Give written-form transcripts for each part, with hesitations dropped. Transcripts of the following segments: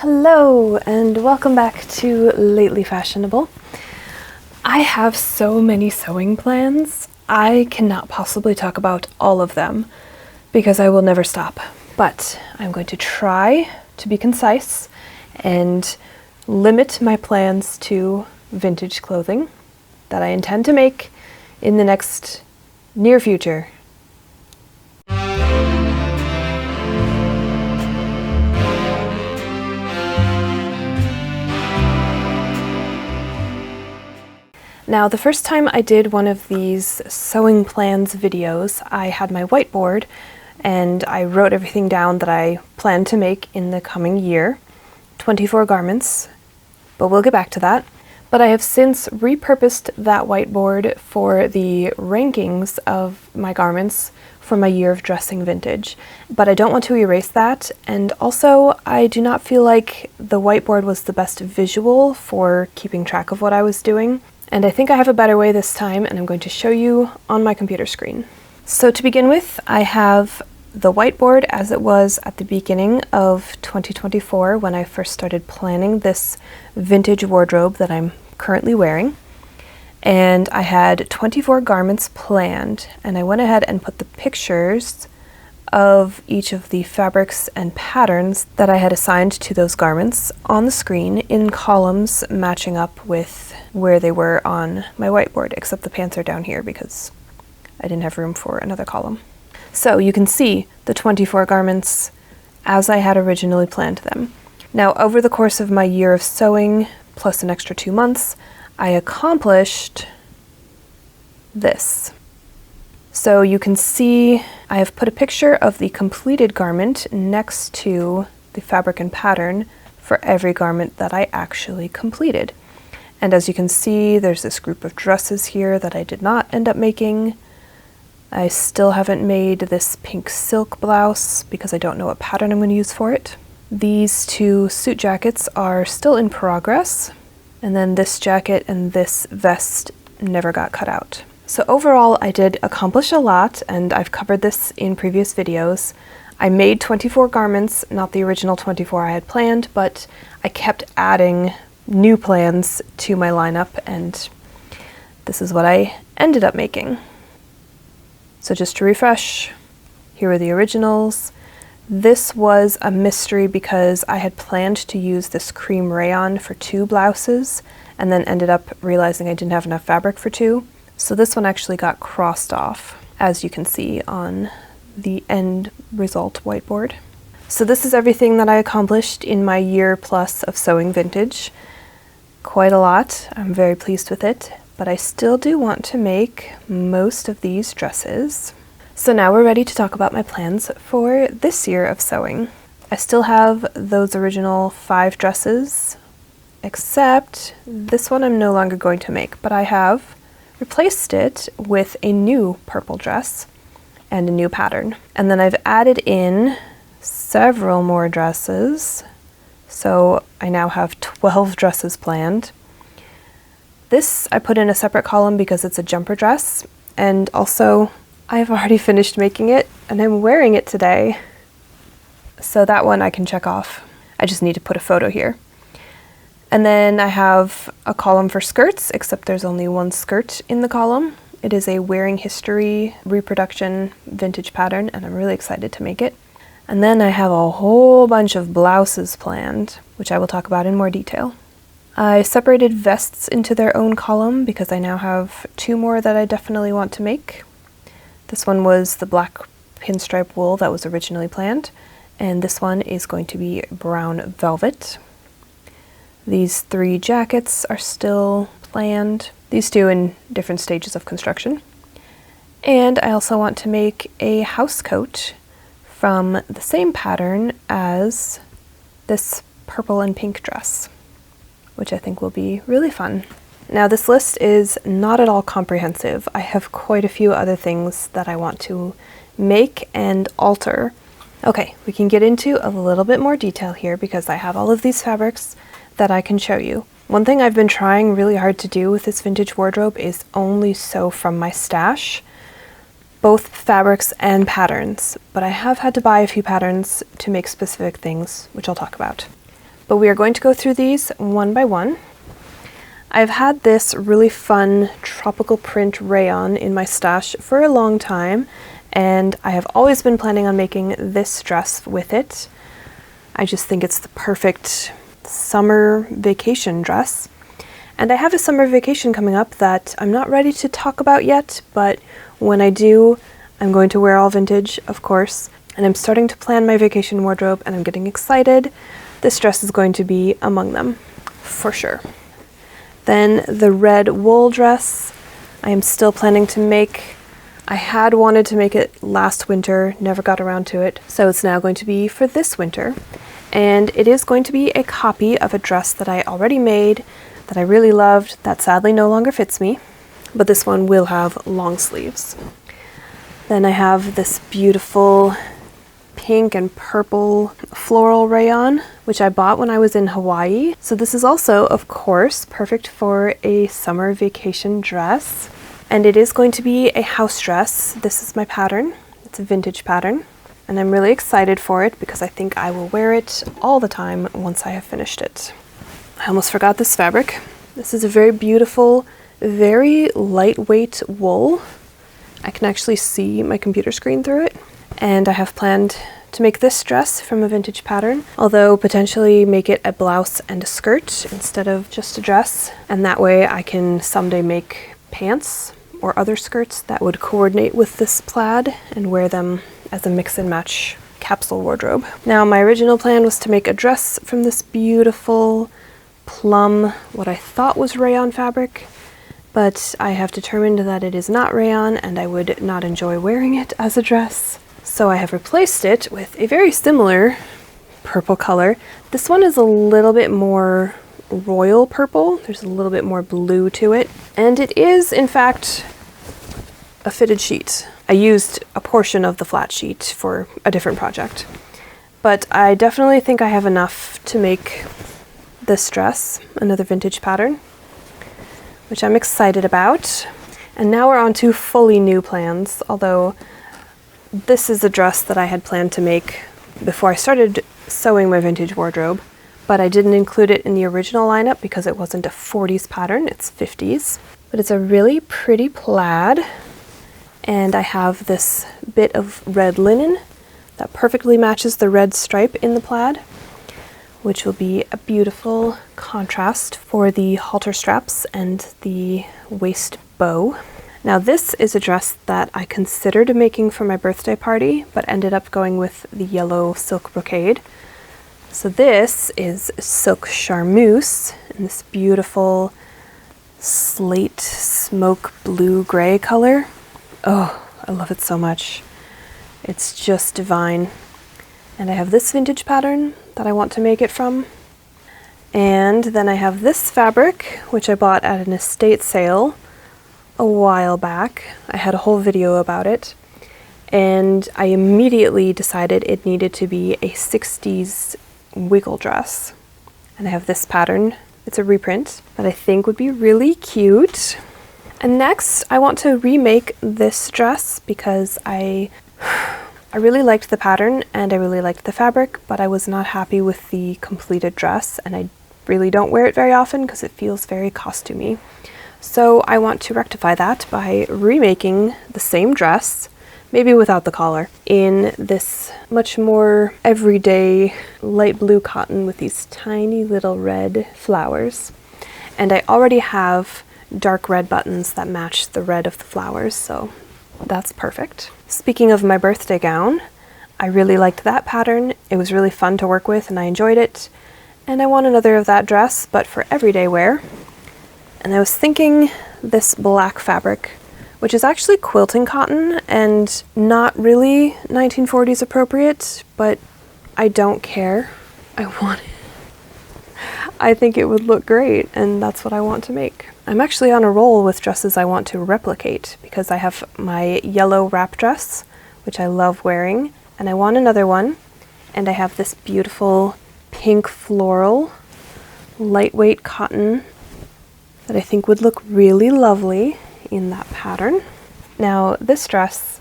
Hello and welcome back to Lately Fashionable. I have so many sewing plans. I cannot possibly talk about all of them because I will never stop. But I'm going to try to be concise and limit my plans to vintage clothing that I intend to make in the next near future. Now, the first time I did one of these sewing plans videos, I had my whiteboard and I wrote everything down that I plan to make in the coming year, 24 garments, but we'll get back to that. But I have since repurposed that whiteboard for the rankings of my garments for my year of dressing vintage. But I don't want to erase that, and also I do not feel like the whiteboard was the best visual for keeping track of what I was doing. And I think I have a better way this time, and I'm going to show you on my computer screen. So to begin with, I have the whiteboard as it was at the beginning of 2024 when I first started planning this vintage wardrobe that I'm currently wearing. And I had 24 garments planned, and I went ahead and put the pictures of each of the fabrics and patterns that I had assigned to those garments on the screen in columns matching up with where they were on my whiteboard, except the pants are down here because I didn't have room for another column. So you can see the 24 garments as I had originally planned them. Now, over the course of my year of sewing, plus an extra 2 months, I accomplished this. So you can see I have put a picture of the completed garment next to the fabric and pattern for every garment that I actually completed. And as you can see, there's this group of dresses here that I did not end up making. I still haven't made this pink silk blouse because I don't know what pattern I'm going to use for it. These 2 suit jackets are still in progress. And then this jacket and this vest never got cut out. So overall, I did accomplish a lot, and I've covered this in previous videos. I made 24 garments, not the original 24 I had planned, but I kept adding new plans to my lineup, and this is what I ended up making. So just to refresh, here are the originals. This was a mystery because I had planned to use this cream rayon for 2 blouses, and then ended up realizing I didn't have enough fabric for 2. So this one actually got crossed off, as you can see on the end result whiteboard. So this is everything that I accomplished in my year plus of sewing vintage. Quite a lot. I'm very pleased with it, but I still do want to make most of these dresses. So now we're ready to talk about my plans for this year of sewing. I still have those original 5 dresses, except this one I'm no longer going to make, but I have replaced it with a new purple dress and a new pattern. And then I've added in several more dresses, so I now have 12 dresses planned. This I put in a separate column because it's a jumper dress, and also I've already finished making it and I'm wearing it today. So that one I can check off. I just need to put a photo here. And then I have a column for skirts, except there's only 1 skirt in the column. It is a wearing history reproduction vintage pattern, and I'm really excited to make it. And then I have a whole bunch of blouses planned, which I will talk about in more detail. I separated vests into their own column because I now have 2 more that I definitely want to make. This one was the black pinstripe wool that was originally planned, and this one is going to be brown velvet. These 3 jackets are still planned, these 2 in different stages of construction. And I also want to make a house coat from the same pattern as this purple and pink dress, which I think will be really fun. Now, this list is not at all comprehensive. I have quite a few other things that I want to make and alter. Okay, we can get into a little bit more detail here because I have all of these fabrics that I can show you. One thing I've been trying really hard to do with this vintage wardrobe is only sew from my stash, both fabrics and patterns, but I have had to buy a few patterns to make specific things, which I'll talk about. but we are going to go through these one by one. I've had this really fun tropical print rayon in my stash for a long time, and I have always been planning on making this dress with it. I just think it's the perfect summer vacation dress. And I have a summer vacation coming up that I'm not ready to talk about yet, but when I do, I'm going to wear all vintage, of course. And I'm starting to plan my vacation wardrobe, and I'm getting excited. This dress is going to be among them, for sure. Then the red wool dress, I am still planning to make. I had wanted to make it last winter, never got around to it, so it's now going to be for this winter. And it is going to be a copy of a dress that I already made, that I really loved, that sadly no longer fits me, but this one will have long sleeves. Then I have this beautiful pink and purple floral rayon, which I bought when I was in Hawaii. So this is also, of course, perfect for a summer vacation dress. And it is going to be a house dress. This is my pattern. It's a vintage pattern. And I'm really excited for it because I think I will wear it all the time once I have finished it. I almost forgot this fabric. This is a very beautiful, very lightweight wool. I can actually see my computer screen through it. And I have planned to make this dress from a vintage pattern, although potentially make it a blouse and a skirt instead of just a dress. And that way I can someday make pants or other skirts that would coordinate with this plaid and wear them as a mix and match capsule wardrobe. Now, my original plan was to make a dress from this beautiful plum, what I thought was rayon fabric, but I have determined that it is not rayon and I would not enjoy wearing it as a dress. So I have replaced it with a very similar purple color. This one is a little bit more royal purple. There's a little bit more blue to it. And it is, in fact, a fitted sheet. I used a portion of the flat sheet for a different project. But I definitely think I have enough to make this dress, another vintage pattern, which I'm excited about. And now we're on to fully new plans, although this is a dress that I had planned to make before I started sewing my vintage wardrobe, but I didn't include it in the original lineup because it wasn't a 40s pattern, it's 50s. But it's a really pretty plaid, and I have this bit of red linen that perfectly matches the red stripe in the plaid, which will be a beautiful contrast for the halter straps and the waist bow. Now this is a dress that I considered making for my birthday party, but ended up going with the yellow silk brocade. So this is silk charmeuse in this beautiful slate smoke blue gray color. Oh, I love it so much. It's just divine. And I have this vintage pattern that I want to make it from. And then I have this fabric, which I bought at an estate sale a while back. I had a whole video about it. And I immediately decided it needed to be a 60s wiggle dress. And I have this pattern. It's a reprint that I think would be really cute. And next, I want to remake this dress because I really liked the pattern and I really liked the fabric, but I was not happy with the completed dress, and I really don't wear it very often because it feels very costumey. So I want to rectify that by remaking the same dress, maybe without the collar, in this much more everyday light blue cotton with these tiny little red flowers. And I already have dark red buttons that match the red of the flowers, so that's perfect. Speaking of my birthday gown, I really liked that pattern. It was really fun to work with and I enjoyed it. And I want another of that dress, but for everyday wear. And I was thinking this black fabric, which is actually quilting cotton and not really 1940s appropriate, but I don't care. I want it. I think it would look great, and that's what I want to make. I'm actually on a roll with dresses I want to replicate because I have my yellow wrap dress, which I love wearing, and I want another one. And I have this beautiful pink floral, lightweight cotton that I think would look really lovely in that pattern. Now, this dress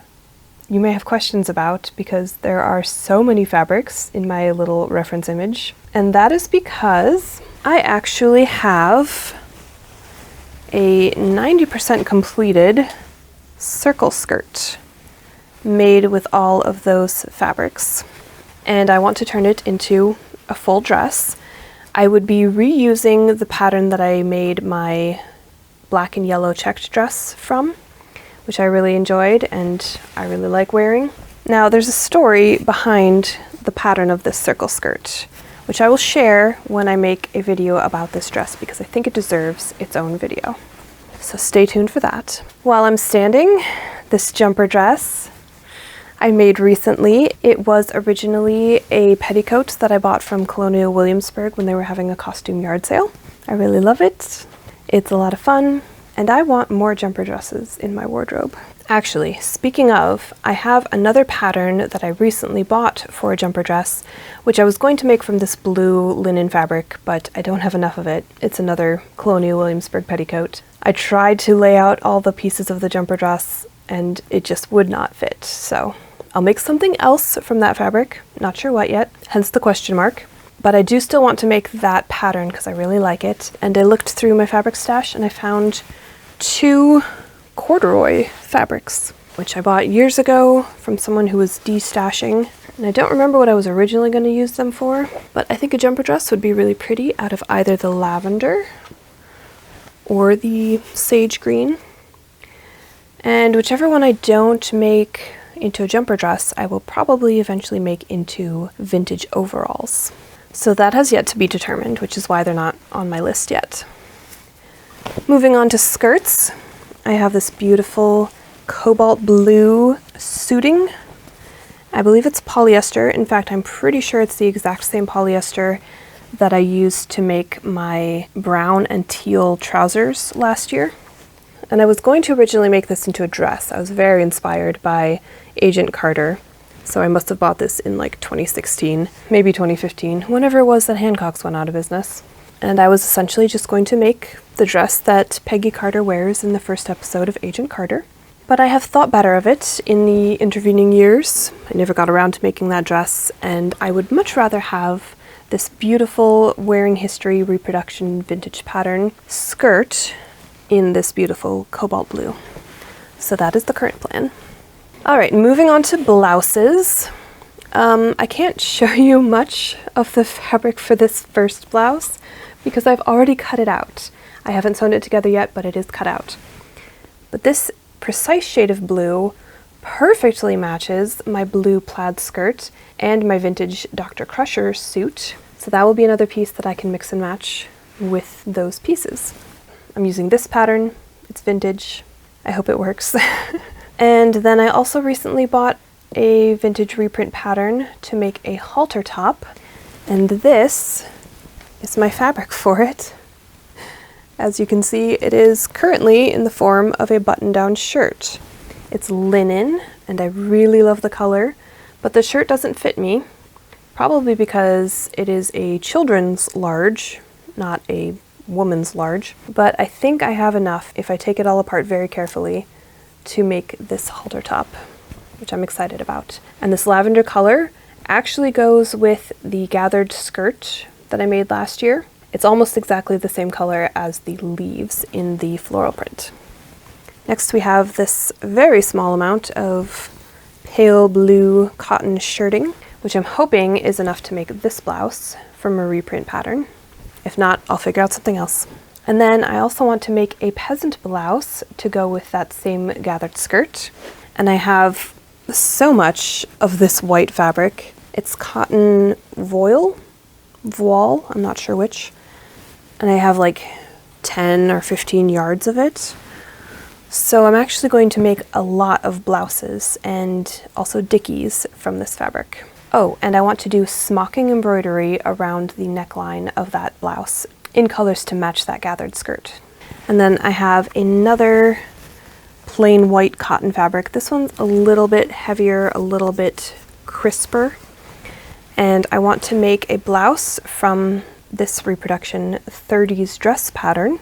you may have questions about because there are so many fabrics in my little reference image. And that is because I actually have a 90% completed circle skirt made with all of those fabrics. And I want to turn it into a full dress. I would be reusing the pattern that I made my black and yellow checked dress from, which I really enjoyed and I really like wearing. Now there's a story behind the pattern of this circle skirt, which I will share when I make a video about this dress because I think it deserves its own video. So stay tuned for that. While I'm standing, this jumper dress I made recently. It was originally a petticoat that I bought from Colonial Williamsburg when they were having a costume yard sale. I really love it. It's a lot of fun, and I want more jumper dresses in my wardrobe. Actually, speaking of, I have another pattern that I recently bought for a jumper dress, which I was going to make from this blue linen fabric, but I don't have enough of it. It's another Colonial Williamsburg petticoat. I tried to lay out all the pieces of the jumper dress, and it just would not fit, so I'll make something else from that fabric. Not sure what yet, hence the question mark. But I do still want to make that pattern because I really like it. And I looked through my fabric stash and I found 2 corduroy fabrics, which I bought years ago from someone who was de-stashing. And I don't remember what I was originally going to use them for, but I think a jumper dress would be really pretty out of either the lavender or the sage green. And whichever one I don't make into a jumper dress, I will probably eventually make into vintage overalls. So that has yet to be determined, which is why they're not on my list yet. Moving on to skirts, I have this beautiful cobalt blue suiting. I believe it's polyester. In fact, I'm pretty sure it's the exact same polyester that I used to make my brown and teal trousers last year. And I was going to originally make this into a dress. I was very inspired by Agent Carter. So I must have bought this in like 2016, maybe 2015, whenever it was that Hancock's went out of business. And I was essentially just going to make the dress that Peggy Carter wears in the first episode of Agent Carter. But I have thought better of it in the intervening years. I never got around to making that dress, and I would much rather have this beautiful wearing history reproduction vintage pattern skirt in this beautiful cobalt blue. So that is the current plan. All right, moving on to blouses. I can't show you much of the fabric for this first blouse because I've already cut it out. I haven't sewn it together yet, but it is cut out. But this precise shade of blue perfectly matches my blue plaid skirt and my vintage Dr. Crusher suit. So that will be another piece that I can mix and match with those pieces. I'm using this pattern. It's vintage. I hope it works. And then I also recently bought a vintage reprint pattern to make a halter top, and this is my fabric for it. As you can see, it is currently in the form of a button-down shirt. It's linen, and I really love the color, but the shirt doesn't fit me, probably because it is a children's large, not a woman's large, but I think I have enough if I take it all apart very carefully to make this halter top, which I'm excited about. And this lavender color actually goes with the gathered skirt that I made last year. It's almost exactly the same color as the leaves in the floral print. Next we have this very small amount of pale blue cotton shirting, which I'm hoping is enough to make this blouse from a reprint pattern. If not, I'll figure out something else. And then I also want to make a peasant blouse to go with that same gathered skirt. And I have so much of this white fabric. It's cotton voile, I'm not sure which. And I have like 10 or 15 yards of it. So I'm actually going to make a lot of blouses and also dickies from this fabric. Oh, and I want to do smocking embroidery around the neckline of that blouse in colors to match that gathered skirt. And then I have another plain white cotton fabric. This one's a little bit heavier, a little bit crisper. And I want to make a blouse from this reproduction 30s dress pattern,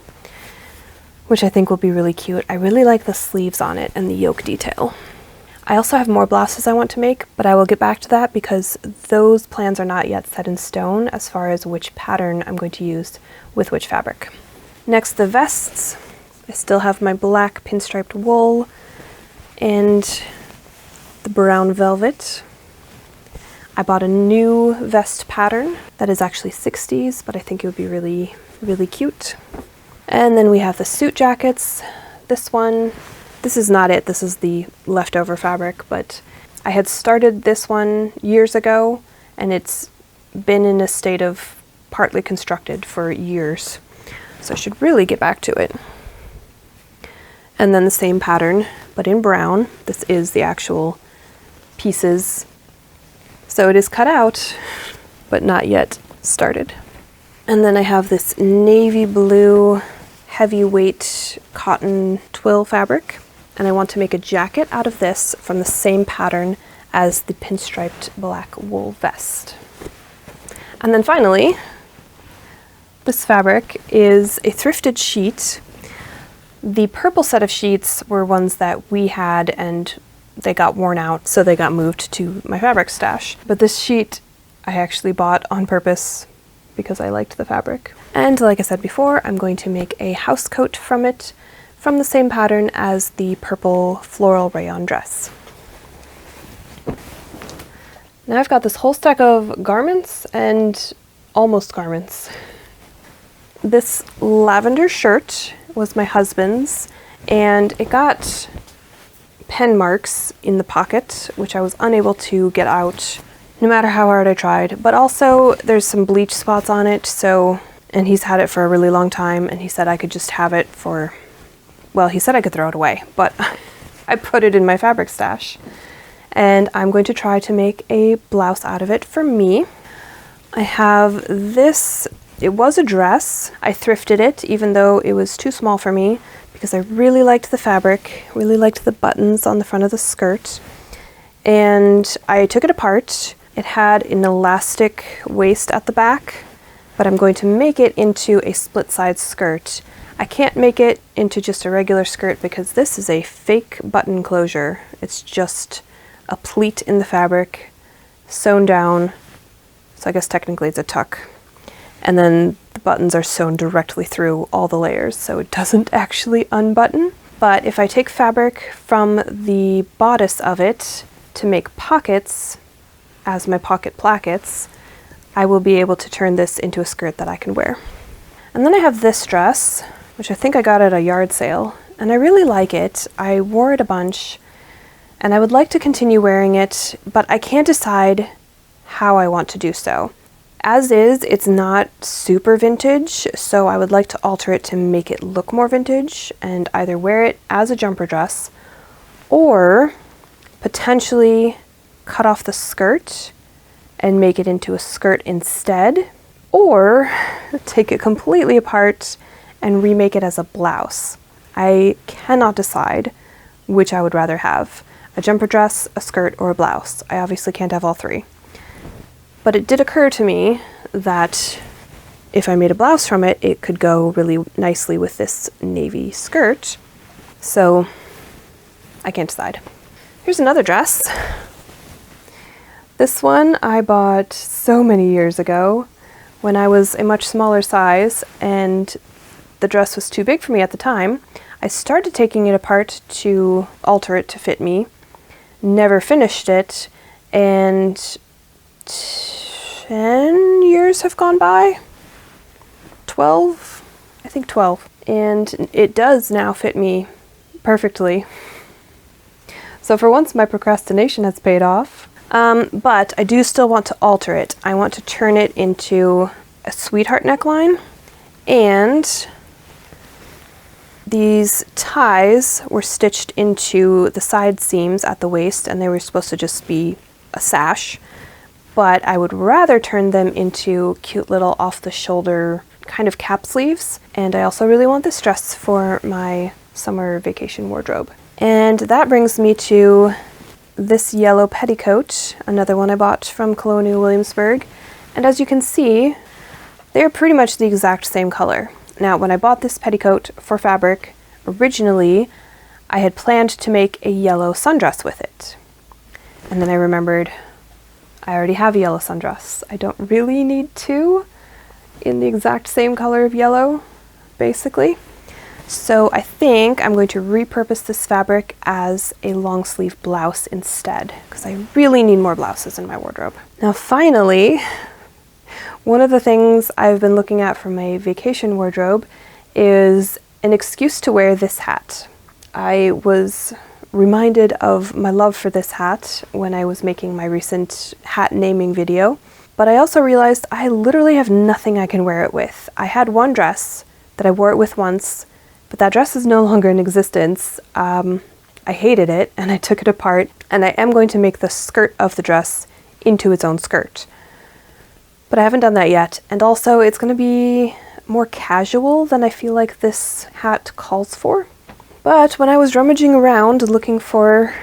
which I think will be really cute. I really like the sleeves on it and the yoke detail. I also have more blouses I want to make, but I will get back to that because those plans are not yet set in stone as far as which pattern I'm going to use with which fabric. Next, the vests. I still have my black pinstriped wool and the brown velvet. I bought a new vest pattern that is actually 60s, but I think it would be really, really cute. And then we have the suit jackets. This one, this is not it, this is the leftover fabric, but I had started this one years ago and it's been in a state of partly constructed for years. So I should really get back to it. And then the same pattern, but in brown. This is the actual pieces. So it is cut out, but not yet started. And then I have this navy blue heavyweight cotton twill fabric. And I want to make a jacket out of this from the same pattern as the pinstriped black wool vest. And then finally, this fabric is a thrifted sheet. The purple set of sheets were ones that we had and they got worn out, so they got moved to my fabric stash. But this sheet I actually bought on purpose because I liked the fabric. And like I said before, I'm going to make a house coat from it, from the same pattern as the purple floral rayon dress. Now I've got this whole stack of garments and almost garments. This lavender shirt was my husband's, and it got pen marks in the pocket, which I was unable to get out no matter how hard I tried. But also there's some bleach spots on it, and he's had it for a really long time, and he said I could just have it for, well, he said I could throw it away, but I put it in my fabric stash. And I'm going to try to make a blouse out of it for me. I have this. It was a dress. I thrifted it, even though it was too small for me, because I really liked the fabric, really liked the buttons on the front of the skirt. And I took it apart. It had an elastic waist at the back, but I'm going to make it into a split side skirt. I can't make it into just a regular skirt because this is a fake button closure. It's just a pleat in the fabric, sewn down. So I guess technically it's a tuck. And then the buttons are sewn directly through all the layers, so it doesn't actually unbutton. But if I take fabric from the bodice of it to make pockets as my pocket plackets, I will be able to turn this into a skirt that I can wear. And then I have this dress, which I think I got at a yard sale, and I really like it. I wore it a bunch, and I would like to continue wearing it, but I can't decide how I want to do so. As is, it's not super vintage, so I would like to alter it to make it look more vintage and either wear it as a jumper dress or potentially cut off the skirt and make it into a skirt instead, or take it completely apart and remake it as a blouse. I cannot decide which I would rather have, a jumper dress, a skirt, or a blouse. I obviously can't have all three. But it did occur to me that if I made a blouse from it, it could go really nicely with this navy skirt. So I can't decide. Here's another dress. This one I bought so many years ago when I was a much smaller size and the dress was too big for me at the time. I started taking it apart to alter it to fit me, never finished it, and 10 years have gone by? 12? I think 12. And it does now fit me perfectly. So for once my procrastination has paid off. But I do still want to alter it. I want to turn it into a sweetheart neckline, and these ties were stitched into the side seams at the waist, and they were supposed to just be a sash. But I would rather turn them into cute little off-the-shoulder kind of cap sleeves. And I also really want this dress for my summer vacation wardrobe. And that brings me to this yellow petticoat, another one I bought from Colonial Williamsburg. And as you can see, they're pretty much the exact same color. Now, when I bought this petticoat for fabric, originally I had planned to make a yellow sundress with it. And then I remembered I already have a yellow sundress. I don't really need two in the exact same color of yellow, basically. So I think I'm going to repurpose this fabric as a long sleeve blouse instead, because I really need more blouses in my wardrobe. Now finally, one of the things I've been looking at for my vacation wardrobe is an excuse to wear this hat. I was reminded of my love for this hat when I was making my recent hat naming video, but I also realized I literally have nothing I can wear it with. I had one dress that I wore it with once, but that dress is no longer in existence. I hated it and I took it apart, and I am going to make the skirt of the dress into its own skirt. But I haven't done that yet, and also it's going to be more casual than I feel like this hat calls for. But when I was rummaging around looking for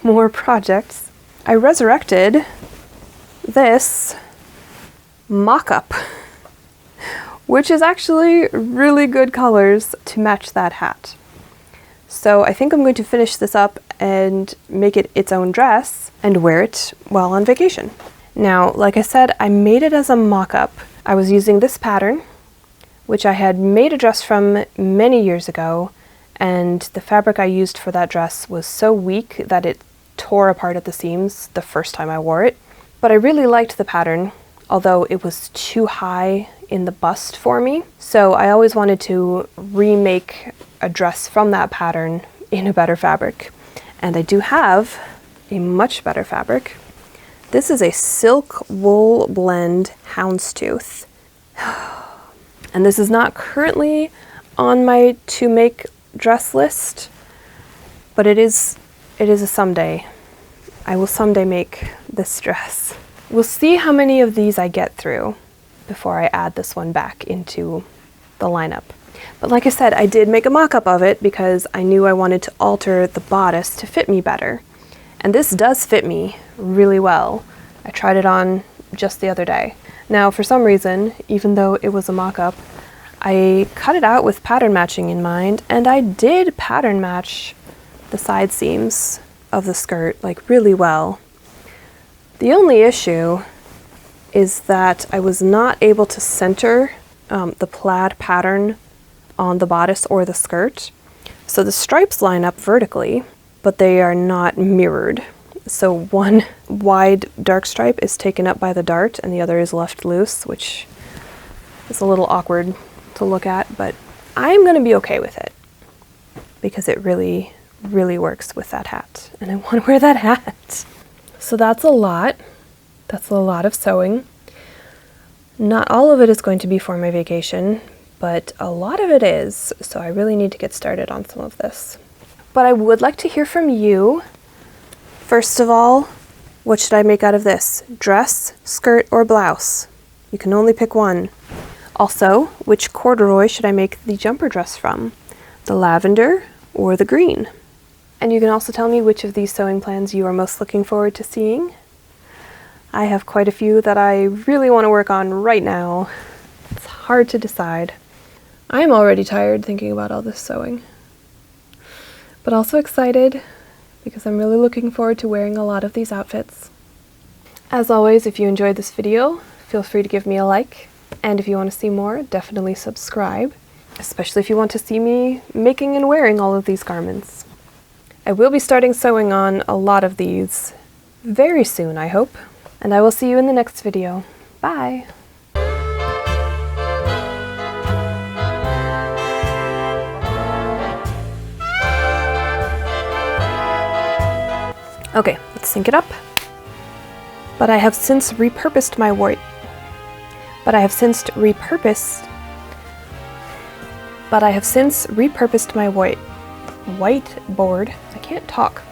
more projects, I resurrected this mock-up, which is actually really good colors to match that hat. So I think I'm going to finish this up and make it its own dress and wear it while on vacation. Now, like I said, I made it as a mock-up. I was using this pattern, which I had made a dress from many years ago, and the fabric I used for that dress was so weak that it tore apart at the seams the first time I wore it. But I really liked the pattern, although it was too high in the bust for me. So I always wanted to remake a dress from that pattern in a better fabric. And I do have a much better fabric. This is a silk wool blend houndstooth. And this is not currently on my to make dress list, but it is a someday. I will someday make this dress. We'll see how many of these I get through before I add this one back into the lineup. But like I said, I did make a mock-up of it because I knew I wanted to alter the bodice to fit me better. And this does fit me really well. I tried it on just the other day. Now, for some reason, even though it was a mock-up, I cut it out with pattern matching in mind, and I did pattern match the side seams of the skirt like really well. The only issue is that I was not able to center the plaid pattern on the bodice or the skirt. So the stripes line up vertically, but they are not mirrored. So one wide dark stripe is taken up by the dart and the other is left loose, which is a little awkward to look at, but I'm going to be okay with it because it really, really works with that hat, and I want to wear that hat. So that's a lot. That's a lot of sewing. Not all of it is going to be for my vacation, but a lot of it is, so I really need to get started on some of this. But I would like to hear from you. First of all, what should I make out of this? Dress, skirt, or blouse? You can only pick one. Also, which corduroy should I make the jumper dress from? The lavender or the green? And you can also tell me which of these sewing plans you are most looking forward to seeing. I have quite a few that I really want to work on right now. It's hard to decide. I'm already tired thinking about all this sewing, but also excited because I'm really looking forward to wearing a lot of these outfits. As always, if you enjoyed this video, feel free to give me a like. And if you want to see more, definitely subscribe, especially if you want to see me making and wearing all of these garments. I will be starting sewing on a lot of these very soon, I hope. And I will see you in the next video. Bye! Okay, let's sync it up. But I have since repurposed my whiteboard. I can't talk.